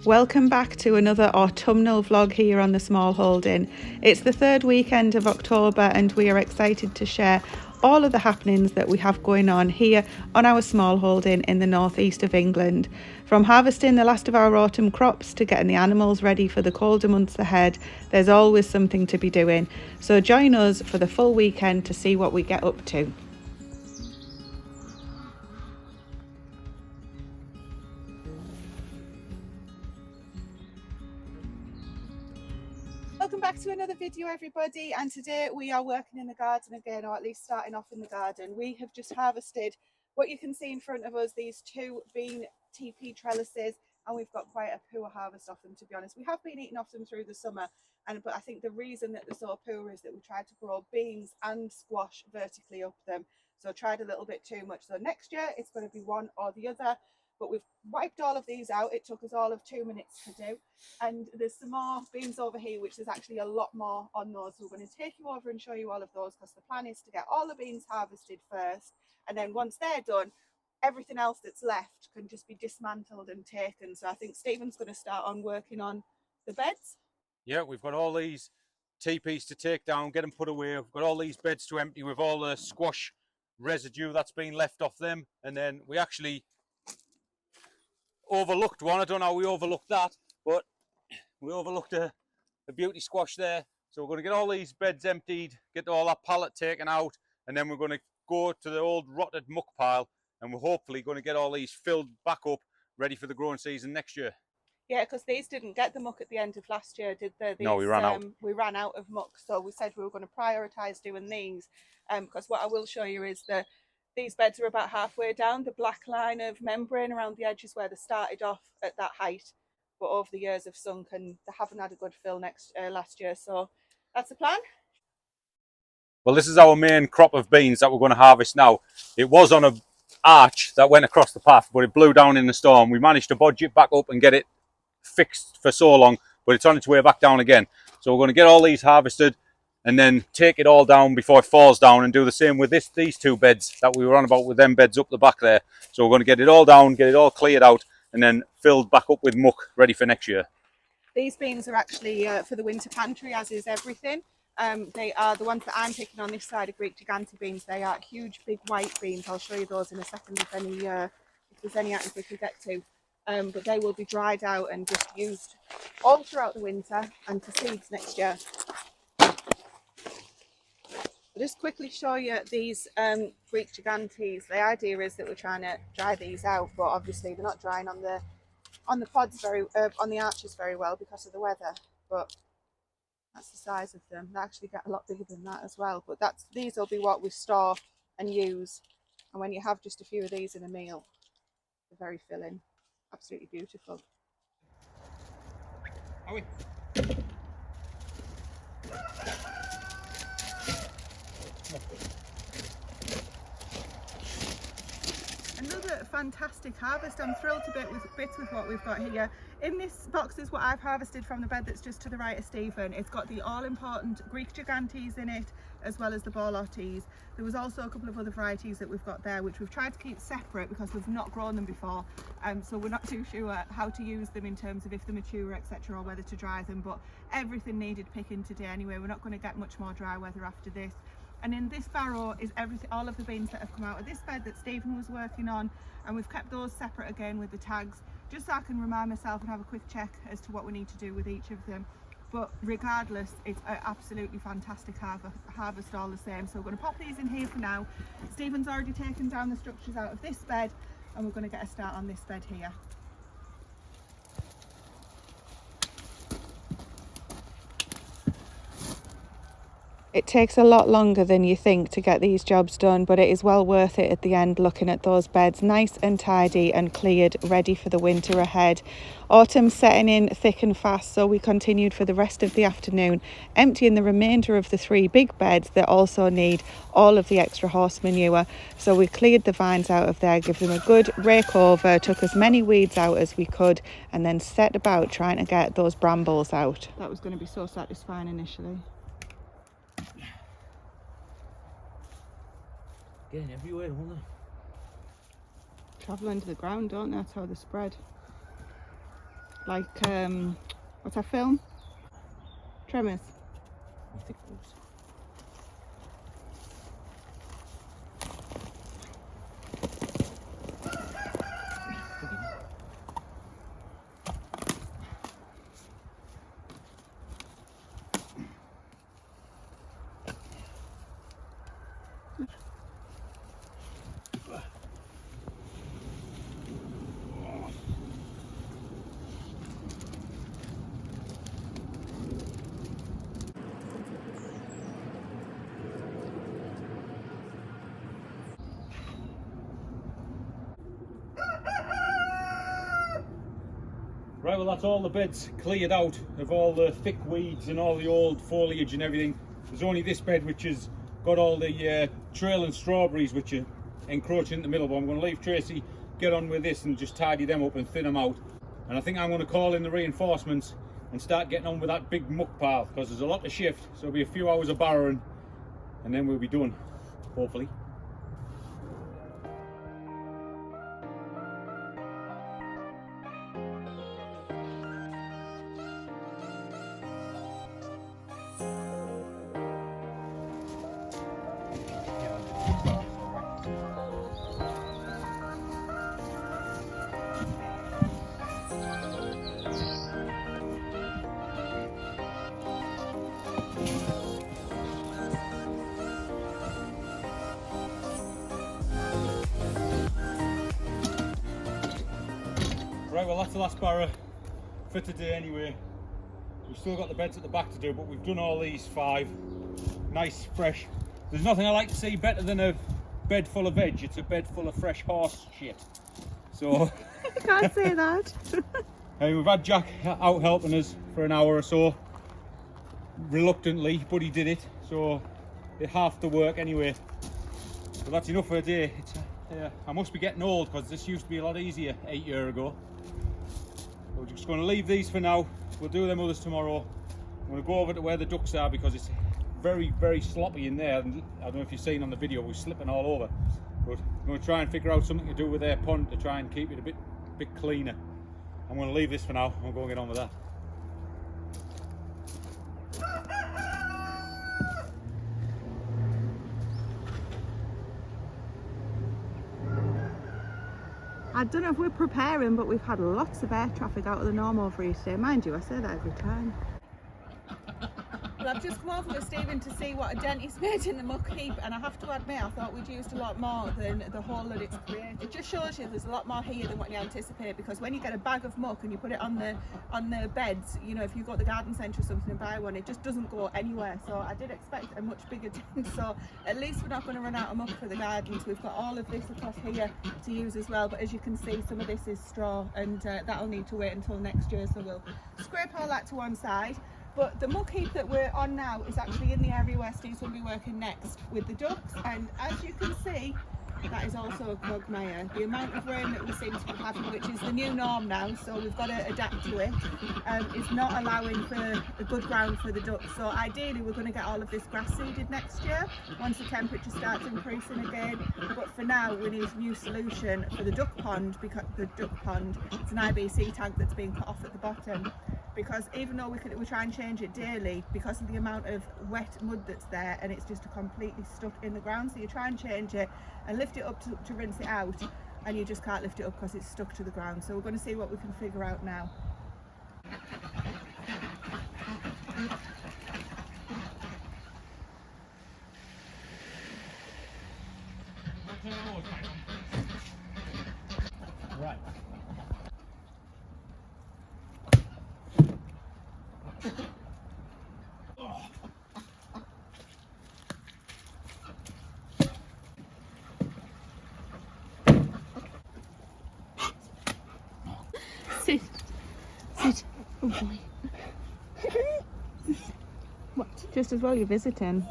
Welcome back to another autumnal vlog here on the Smallholding. It's the third weekend of October and we are excited to share all of the happenings that we have going on here on our smallholding in the northeast of England. From harvesting the last of our autumn crops to getting the animals ready for the colder months ahead, there's always something to be doing. So join us for the full weekend to see what we get up to. Welcome back to another video, everybody, and today we are working in the garden again, or at least starting off in the garden. We have just harvested what you can see in front of us, these two bean TP trellises, and we've got quite a poor harvest off them, to be honest. We have been eating off them through the summer, but I think the reason that they're so poor is that we tried to grow beans and squash vertically up them, so I tried a little bit too much. So next year it's going to be one or the other, but we've wiped all of these out. It took us all of 2 minutes to do, and there's some more beans over here, which is actually a lot more on those. So we're going to take you over and show you all of those, because the plan is to get all the beans harvested first, and then once they're done, everything else that's left can just be dismantled and taken. So I think Stephen's going to start on working on the beds. Yeah, we've got all these teepees to take down, get them put away. We've got all these beds to empty with all the squash residue that's been left off them. And then we actually overlooked one. I don't know how we overlooked that, but we overlooked a beauty squash there. So we're going to get all these beds emptied, get all that pallet taken out, and then we're going to go to the old rotted muck pile, and we're hopefully going to get all these filled back up, ready for the growing season next year. Yeah, because these didn't get the muck at the end of last year, did they? No, we ran out. We ran out of muck, so we said we were going to prioritise doing these. Because what I will show you is that these beds are about halfway down. The black line of membrane around the edges where they started off at that height, but over the years have sunk and they haven't had a good fill last year. So that's the plan. Well, this is our main crop of beans that we're going to harvest now. It was on a arch that went across the path, but it blew down in the storm. We managed to bodge it back up and get it fixed for so long, but it's on its way back down again. So we're going to get all these harvested and then take it all down before it falls down, and do the same with these two beds that we were on about, with them beds up the back there. So we're going to get it all down, get it all cleared out, and then filled back up with muck, ready for next year. These beans are actually for the winter pantry, as is everything. They are the ones that I'm picking on this side of Greek Gigante beans. They are huge, big white beans. I'll show you those in a second if there's any items we can get to. But they will be dried out and just used all throughout the winter and for seeds next year. I'll just quickly show you these Greek Gigantes. The idea is that we're trying to dry these out, but obviously they're not drying on the pods on the arches very well because of the weather. But that's the size of them. They actually get a lot bigger than that as well. But these will be what we store and use. And when you have just a few of these in a meal, they're very filling. Absolutely beautiful. Another fantastic harvest. I'm thrilled to bits with what we've got here. In this box is what I've harvested from the bed that's just to the right of Stephen. It's got the all-important Greek Gigantes in it, as well as the Borlottis. There was also a couple of other varieties that we've got there, which we've tried to keep separate because we've not grown them before. So we're not too sure how to use them in terms of if they're mature, etc., or whether to dry them. But everything needed picking today anyway. We're not going to get much more dry weather after this. And in this barrow is all of the beans that have come out of this bed that Stephen was working on, and we've kept those separate again with the tags, just so I can remind myself and have a quick check as to what we need to do with each of them. But regardless, it's an absolutely fantastic harvest all the same. So we're going to pop these in here for now. Stephen's already taken down the structures out of this bed, and we're going to get a start on this bed here. It takes a lot longer than you think to get these jobs done, but it is well worth it at the end, looking at those beds nice and tidy and cleared, ready for the winter ahead. Autumn's setting in thick and fast, so we continued for the rest of the afternoon, emptying the remainder of the 3 big beds that also need all of the extra horse manure. So we cleared the vines out of there, give them a good rake over, took as many weeds out as we could, and then set about trying to get those brambles out. That was going to be so satisfying initially. Getting everywhere, don't they? Travel under the ground, don't they? That's how they spread. like what's that film? Tremors. I think it was. Right, well that's all the beds cleared out of all the thick weeds and all the old foliage and everything. There's only this bed which has got all the trailing strawberries which are encroaching in the middle, but I'm going to leave Tracy get on with this and just tidy them up and thin them out. And I think I'm going to call in the reinforcements and start getting on with that big muck pile, because there's a lot to shift, so it'll be a few hours of barrowing and then we'll be done, hopefully. Right, well that's the last barrow for today anyway. We've still got the beds at the back to do, but we've done all these 5. Nice, fresh. There's nothing I like to see better than a bed full of veg. It's a bed full of fresh horse shit. So I can't say that. we've had Jack out helping us for an hour or so. Reluctantly, but he did it. So it half the work anyway. But that's enough for a day. I must be getting old, because this used to be a lot easier 8 years ago. We're just going to leave these for now. We'll do them others tomorrow. I'm going to go over to where the ducks are, because it's very, very sloppy in there. And I don't know if you've seen on the video, we're slipping all over. But I'm going to try and figure out something to do with their pond to try and keep it a bit cleaner. I'm going to leave this for now. I'm going to get on with that. I don't know if we're preparing, but we've had lots of air traffic out of the norm over Easter day. Mind you, I say that every time. Well, I've just come over with Stephen to see what a dent he's made in the muck heap, and I have to admit I thought we'd used a lot more than the hole that it's created. It just shows you there's a lot more here than what you anticipate, because when you get a bag of muck and you put it on the beds, you know, if you go to the garden centre or something and buy one, it just doesn't go anywhere. So I did expect a much bigger dent, so at least we're not going to run out of muck for the gardens. We've got all of this across here to use as well, but as you can see, some of this is straw, and that'll need to wait until next year, so we'll scrape all that to one side. But the muck heap that we're on now is actually in the area where Steve's going to be working next with the ducks, and as you can see, that is also a quagmire. The amount of rain that we seem to be having, which is the new norm now, so we've got to adapt to it, is not allowing for a good ground for the ducks. So ideally we're going to get all of this grass seeded next year once the temperature starts increasing again, but for now we need a new solution for the duck pond, because the duck pond, it's an IBC tank that's being cut off at the bottom. Because even though we try and change it daily, because of the amount of wet mud that's there, and it's just completely stuck in the ground, so you try and change it and lift it up to rinse it out, and you just can't lift it up because it's stuck to the ground. So we're going to see what we can figure out now. Right. Sit. Sit. Oh boy. What? Just as well you're visiting.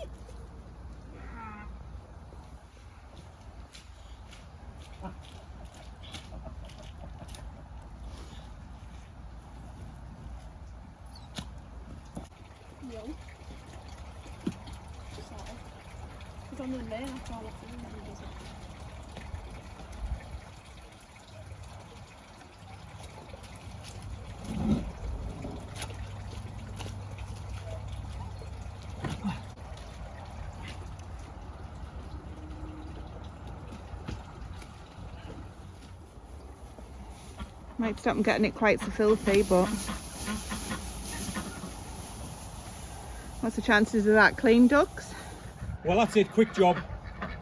It's on the main, that's all I've seen. Might stop them getting it quite so filthy, but what's the chances of that? Clean ducks? Well, that's it, quick job.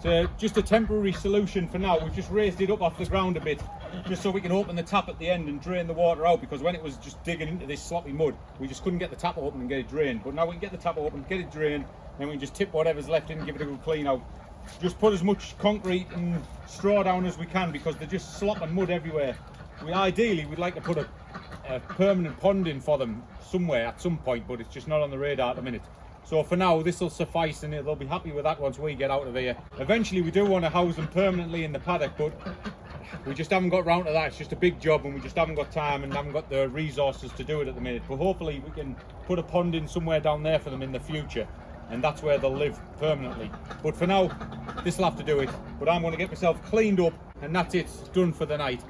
It's just a temporary solution for now. We've just raised it up off the ground a bit, just so we can open the tap at the end and drain the water out, because when it was just digging into this sloppy mud, we just couldn't get the tap open and get it drained. But now we can get the tap open, get it drained, then we can just tip whatever's left in and give it a good clean out. Just put as much concrete and straw down as we can, because they're just slopping mud everywhere. Ideally, we'd like to put a permanent pond in for them somewhere at some point, but it's just not on the radar at the minute. So for now, this will suffice, and they'll be happy with that once we get out of here. Eventually, we do want to house them permanently in the paddock, but we just haven't got round to that. It's just a big job, and we just haven't got time and haven't got the resources to do it at the minute. But hopefully, we can put a pond in somewhere down there for them in the future, and that's where they'll live permanently. But for now, this will have to do it. But I'm going to get myself cleaned up, and that's it. It's done for the night.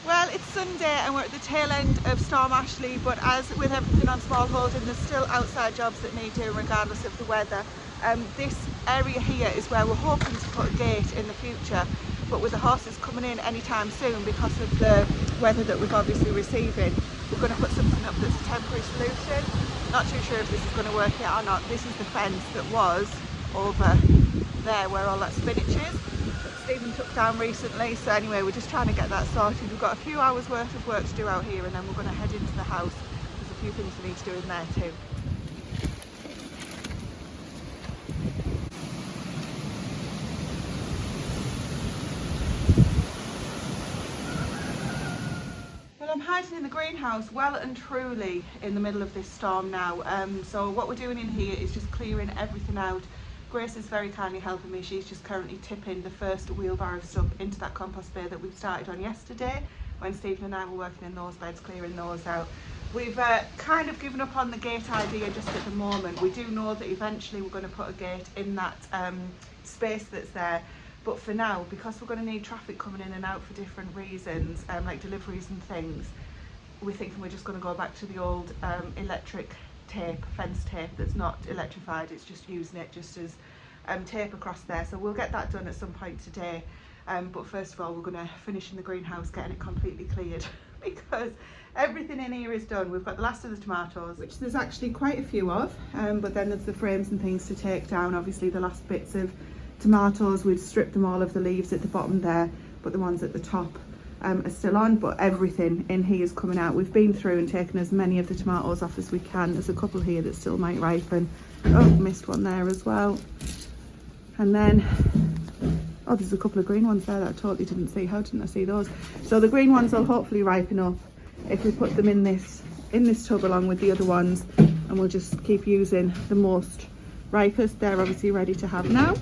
Well, it's Sunday and we're at the tail end of Storm Ashley, but as with everything on Smallholding, there's still outside jobs that need doing regardless of the weather. This area here is where we're hoping to put a gate in the future, but with the horses coming in anytime soon because of the weather that we've obviously receiving, we're going to put something up that's a temporary solution. Not too sure if this is going to work out or not. This is the fence that was over there where all that spinach is. Stephen took down recently, so anyway, we're just trying to get that sorted. We've got a few hours worth of work to do out here, and then we're going to head into the house. There's a few things we need to do in there too. Well, I'm hiding in the greenhouse well and truly in the middle of this storm now. So what we're doing in here is just clearing everything out. Grace is very kindly helping me. She's just currently tipping the first wheelbarrow of stuff into that compost bay that we started on yesterday when Stephen and I were working in those beds, clearing those out. We've kind of given up on the gate idea just at the moment. We do know that eventually we're going to put a gate in that space that's there, but for now, because we're going to need traffic coming in and out for different reasons, like deliveries and things, we're thinking we're just going to go back to the old electric tape, fence tape that's not electrified, it's just using it just as tape across there. So we'll get that done at some point today, but first of all we're going to finish in the greenhouse getting it completely cleared because everything in here is done. We've got the last of the tomatoes, which there's actually quite a few of, but then there's the frames and things to take down. Obviously the last bits of tomatoes, we've stripped them all of the leaves at the bottom there, but the ones at the top are still on, but everything in here is coming out. We've been through and taken as many of the tomatoes off as we can. There's a couple here that still might ripen. Oh, missed one there as well. And then, oh, there's a couple of green ones there that I totally didn't see. How didn't I see those? So the green ones will hopefully ripen up if we put them in this tub along with the other ones, and we'll just keep using the most ripest. They're obviously ready to have now.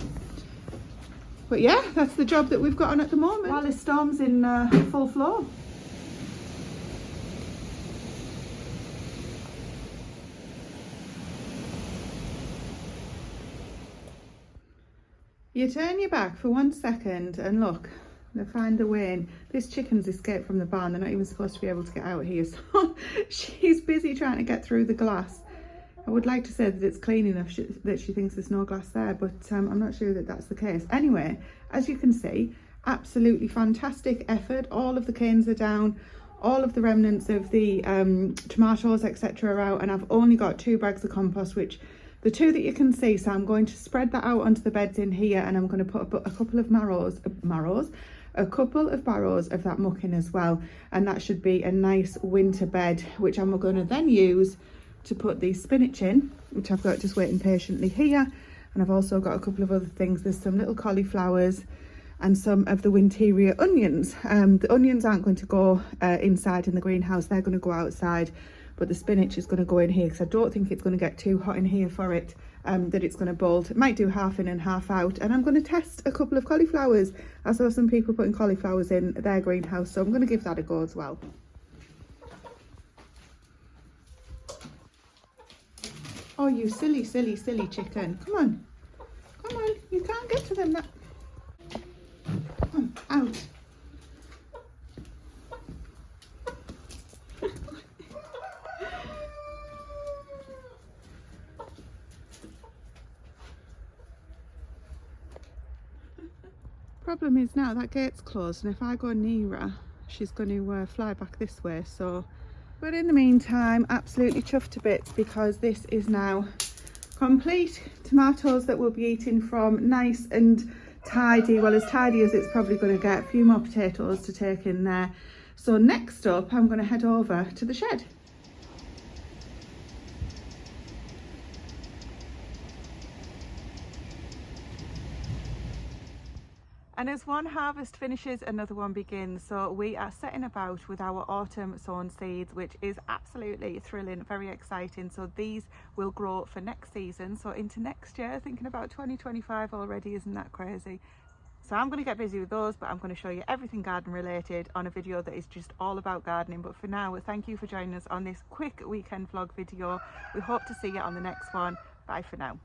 But yeah, that's the job that we've got on at the moment while this storm's in full flow. You turn your back for 1 second and look, they find the way in. This chicken's escaped from the barn. They're not even supposed to be able to get out here. So she's busy trying to get through the glass. I would like to say that it's clean enough that she thinks there's no glass there, but I'm not sure that that's the case. Anyway, as you can see, absolutely fantastic effort. All of the canes are down, all of the remnants of the tomatoes, etc. are out, and I've only got 2 bags of compost, which the 2 that you can see, so I'm going to spread that out onto the beds in here, and I'm going to put a couple of a couple of barrows of that muck in as well, and that should be a nice winter bed, which I'm going to then use to put the spinach in, which I've got just waiting patiently here. And I've also got a couple of other things. There's some little cauliflowers and some of the winteria onions. The onions aren't going to go inside in the greenhouse, they're going to go outside, but the spinach is going to go in here because I don't think it's going to get too hot in here for it, that it's going to bolt. It might do half in and half out, and I'm going to test a couple of cauliflowers. I saw some people putting cauliflowers in their greenhouse, so I'm going to give that a go as well. Oh, you silly, silly, silly chicken. Come on. Come on. You can't get to them. Come on, out. Problem is now that gate's closed, and if I go nearer, she's going to fly back this way. So, but in the meantime, absolutely chuffed to bits because this is now complete. Tomatoes that we'll be eating from, nice and tidy, well, as tidy as it's probably going to get. A few more potatoes to take in there. So next up, I'm going to head over to the shed. And as one harvest finishes, another one begins. So we are setting about with our autumn sown seeds, which is absolutely thrilling, very exciting. So these will grow for next season, so into next year, thinking about 2025 already. Isn't that crazy? So I'm going to get busy with those, but I'm going to show you everything garden related on a video that is just all about gardening. But for now, thank you for joining us on this quick weekend vlog video. We hope to see you on the next one. Bye for now.